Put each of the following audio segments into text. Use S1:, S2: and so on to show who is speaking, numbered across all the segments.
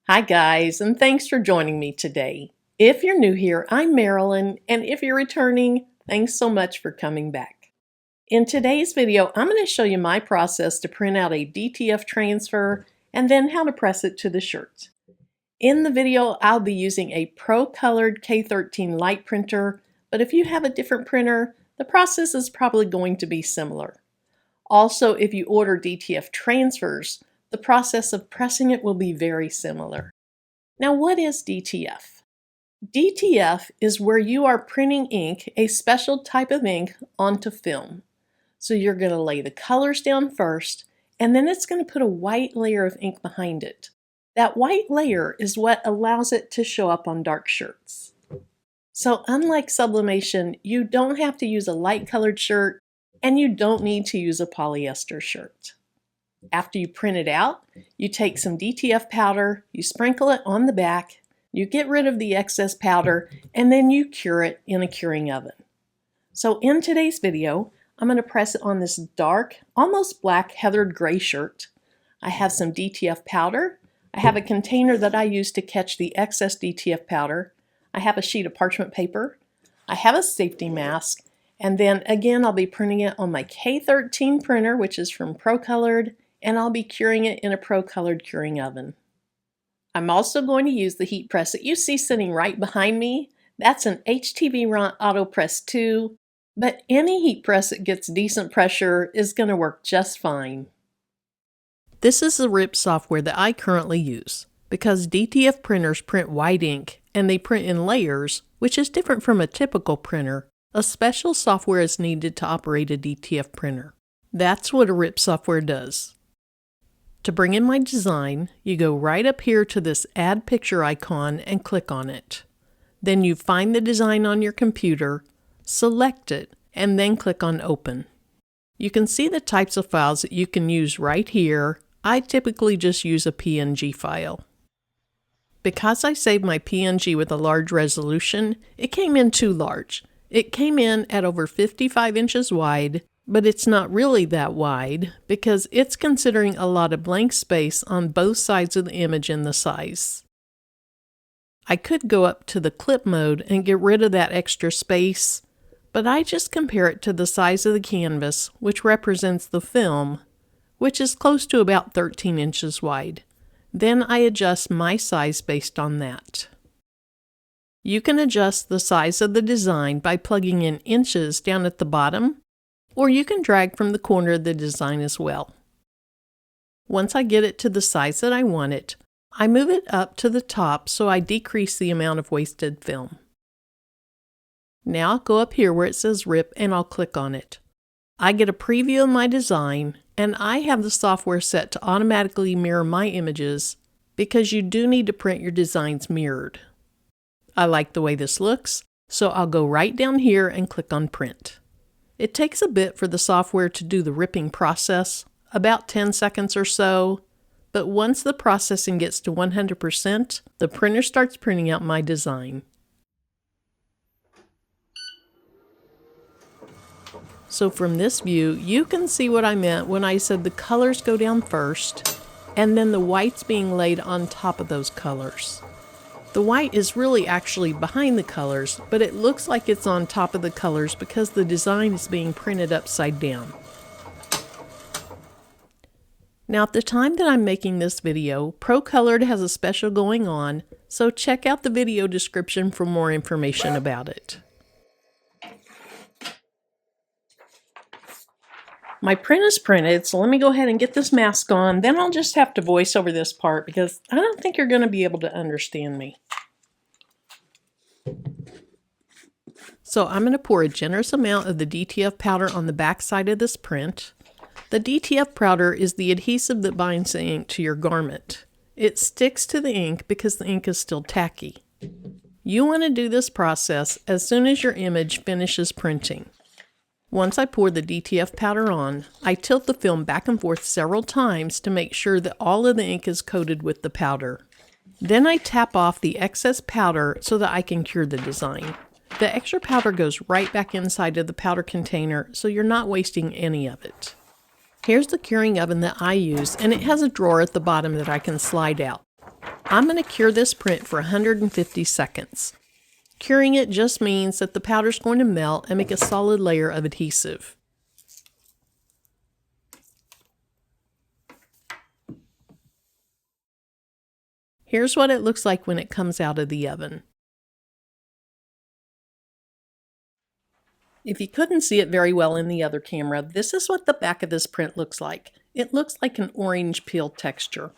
S1: Hi guys, and thanks for joining me today. If you're new here, I'm Marilyn, and if you're returning, thanks so much for coming back. In today's video, I'm going to show you my process to print out a DTF transfer and then how to press it to the shirt. In the video, I'll be using a Procolored K13 light printer, but if you have a different printer, the process is probably going to be similar. Also, if you order DTF transfers, the process of pressing it will be very similar. Now, what is DTF? DTF is where you are printing ink, a special type of ink, onto film. So you're going to lay the colors down first, and then it's going to put a white layer of ink behind it. That white layer is what allows it to show up on dark shirts. So unlike sublimation, you don't have to use a light colored shirt, and you don't need to use a polyester shirt. After you print it out, you take some DTF powder, you sprinkle it on the back, you get rid of the excess powder, and then you cure it in a curing oven. So in today's video, I'm going to press it on this dark, almost black heathered gray shirt. I have some DTF powder. I have a container that I use to catch the excess DTF powder. I have a sheet of parchment paper. I have a safety mask. And then again, I'll be printing it on my K13 printer, which is from Procolored, and I'll be curing it in a Procolored curing oven. I'm also going to use the heat press that you see sitting right behind me. That's an HTV Ront AutoPress 2, but any heat press that gets decent pressure is going to work just fine. This is the RIP software that I currently use. Because DTF printers print white ink and they print in layers, which is different from a typical printer, a special software is needed to operate a DTF printer. That's what a RIP software does. To bring in my design, you go right up here to this Add Picture icon and click on it. Then you find the design on your computer, select it, and then click on Open. You can see the types of files that you can use right here. I typically just use a PNG file. Because I saved my PNG with a large resolution, it came in too large. It came in at over 55 inches wide, but it's not really that wide because it's considering a lot of blank space on both sides of the image in the size. I could go up to the clip mode and get rid of that extra space, but I just compare it to the size of the canvas, which represents the film, which is close to about 13 inches wide. Then I adjust my size based on that. You can adjust the size of the design by plugging in inches down at the bottom, or you can drag from the corner of the design as well. Once I get it to the size that I want it, I move it up to the top so I decrease the amount of wasted film. Now I'll go up here where it says RIP and I'll click on it. I get a preview of my design, and I have the software set to automatically mirror my images because you do need to print your designs mirrored. I like the way this looks, so I'll go right down here and click on Print. It takes a bit for the software to do the ripping process, about 10 seconds or so, but once the processing gets to 100%, the printer starts printing out my design. So from this view, you can see what I meant when I said the colors go down first, and then the white's being laid on top of those colors. The white is really actually behind the colors, but it looks like it's on top of the colors because the design is being printed upside down. Now at the time that I'm making this video, Procolored has a special going on, so check out the video description for more information about it. My print is printed, so let me go ahead and get this mask on, then I'll just have to voice over this part because I don't think you're going to be able to understand me. So I'm going to pour a generous amount of the DTF powder on the back side of this print. The DTF powder is the adhesive that binds the ink to your garment. It sticks to the ink because the ink is still tacky. You want to do this process as soon as your image finishes printing. Once I pour the DTF powder on, I tilt the film back and forth several times to make sure that all of the ink is coated with the powder. Then I tap off the excess powder so that I can cure the design. The extra powder goes right back inside of the powder container, so you're not wasting any of it. Here's the curing oven that I use, and it has a drawer at the bottom that I can slide out. I'm going to cure this print for 150 seconds. Curing it just means that the powder is going to melt and make a solid layer of adhesive. Here's what it looks like when it comes out of the oven. If you couldn't see it very well in the other camera, this is what the back of this print looks like. It looks like an orange peel texture.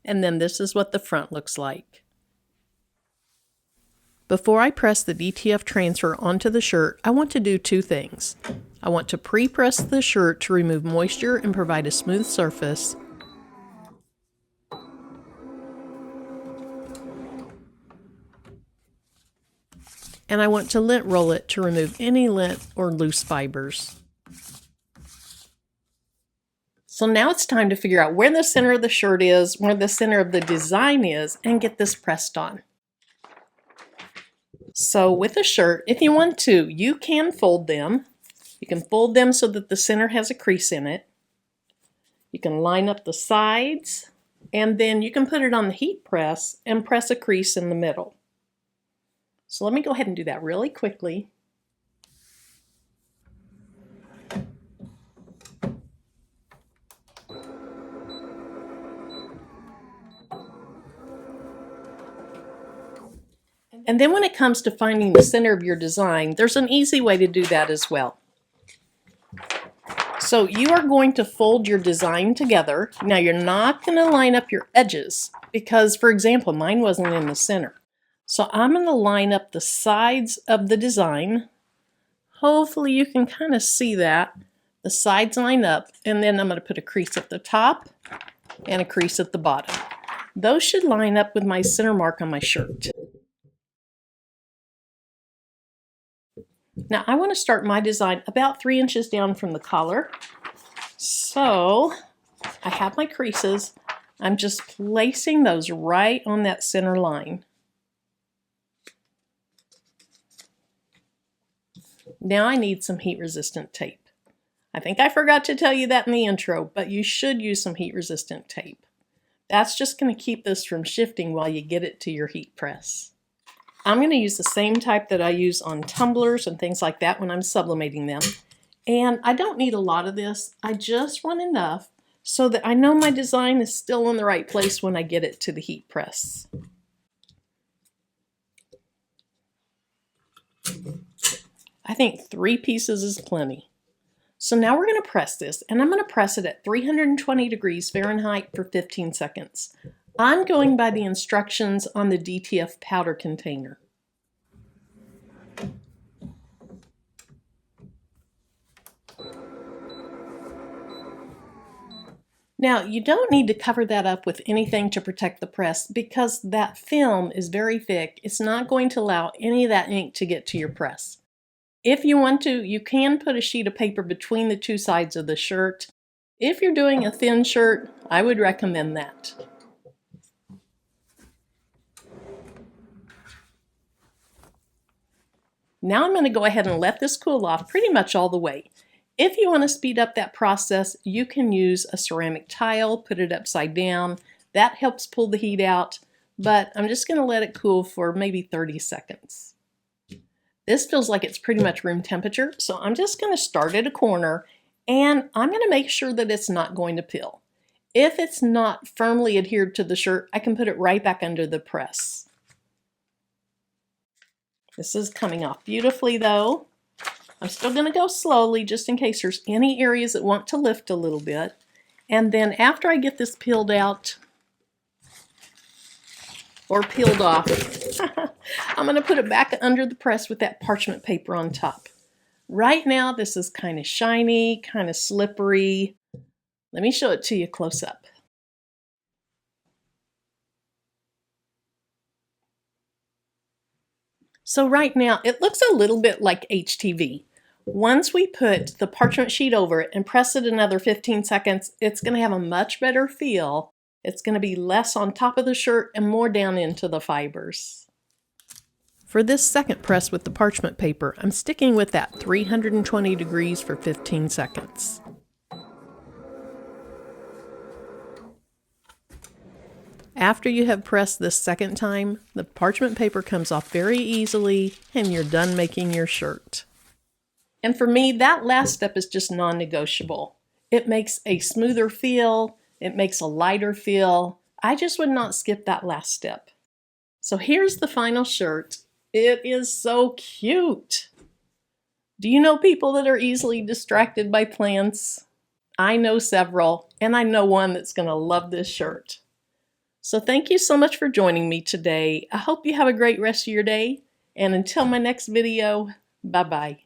S1: And then this is what the front looks like. Before I press the DTF transfer onto the shirt, I want to do two things. I want to pre-press the shirt to remove moisture and provide a smooth surface. And I want to lint roll it to remove any lint or loose fibers. So now it's time to figure out where the center of the shirt is, where the center of the design is, and get this pressed on. So with a shirt, if you want to, you can fold them. You can fold them so that the center has a crease in it. You can line up the sides, and then you can put it on the heat press and press a crease in the middle. So let me go ahead and do that really quickly. And then when it comes to finding the center of your design, there's an easy way to do that as well. So you are going to fold your design together. Now you're not going to line up your edges because, for example, mine wasn't in the center. So I'm going to line up the sides of the design. Hopefully you can kind of see that. The sides line up, and then I'm going to put a crease at the top and a crease at the bottom. Those should line up with my center mark on my shirt. Now I want to start my design about 3 inches down from the collar. So I have my creases. I'm just placing those right on that center line. Now I need some heat resistant tape. I think I forgot to tell you that in the intro, but you should use some heat resistant tape. That's just going to keep this from shifting while you get it to your heat press. I'm going to use the same type that I use on tumblers and things like that when I'm sublimating them. And I don't need a lot of this. I just want enough so that I know my design is still in the right place when I get it to the heat press. I think 3 pieces is plenty. So now we're going to press this, and I'm going to press it at 320 degrees Fahrenheit for 15 seconds. I'm going by the instructions on the DTF powder container. Now, you don't need to cover that up with anything to protect the press because that film is very thick. It's not going to allow any of that ink to get to your press. If you want to, you can put a sheet of paper between the 2 sides of the shirt. If you're doing a thin shirt, I would recommend that. Now I'm going to go ahead and let this cool off pretty much all the way. If you want to speed up that process, you can use a ceramic tile, put it upside down. That helps pull the heat out, but I'm just going to let it cool for maybe 30 seconds. This feels like it's pretty much room temperature, so I'm just going to start at a corner, and I'm going to make sure that it's not going to peel. If it's not firmly adhered to the shirt, I can put it right back under the press. This is coming off beautifully though. I'm still going to go slowly just in case there's any areas that want to lift a little bit. And then after I get this peeled out, or peeled off, I'm going to put it back under the press with that parchment paper on top. Right now this is kind of shiny, kind of slippery. Let me show it to you close up. So right now it looks a little bit like HTV. Once we put the parchment sheet over it and press it another 15 seconds, it's going to have a much better feel. It's going to be less on top of the shirt and more down into the fibers. For this second press with the parchment paper, I'm sticking with that 320 degrees for 15 seconds. After you have pressed this second time, the parchment paper comes off very easily and you're done making your shirt. And for me, that last step is just non-negotiable. It makes a smoother feel, it makes a lighter feel. I just would not skip that last step. So here's the final shirt. It is so cute. Do you know people that are easily distracted by plants? I know several, and I know one that's going to love this shirt. So thank you so much for joining me today. I hope you have a great rest of your day, and until my next video, bye-bye.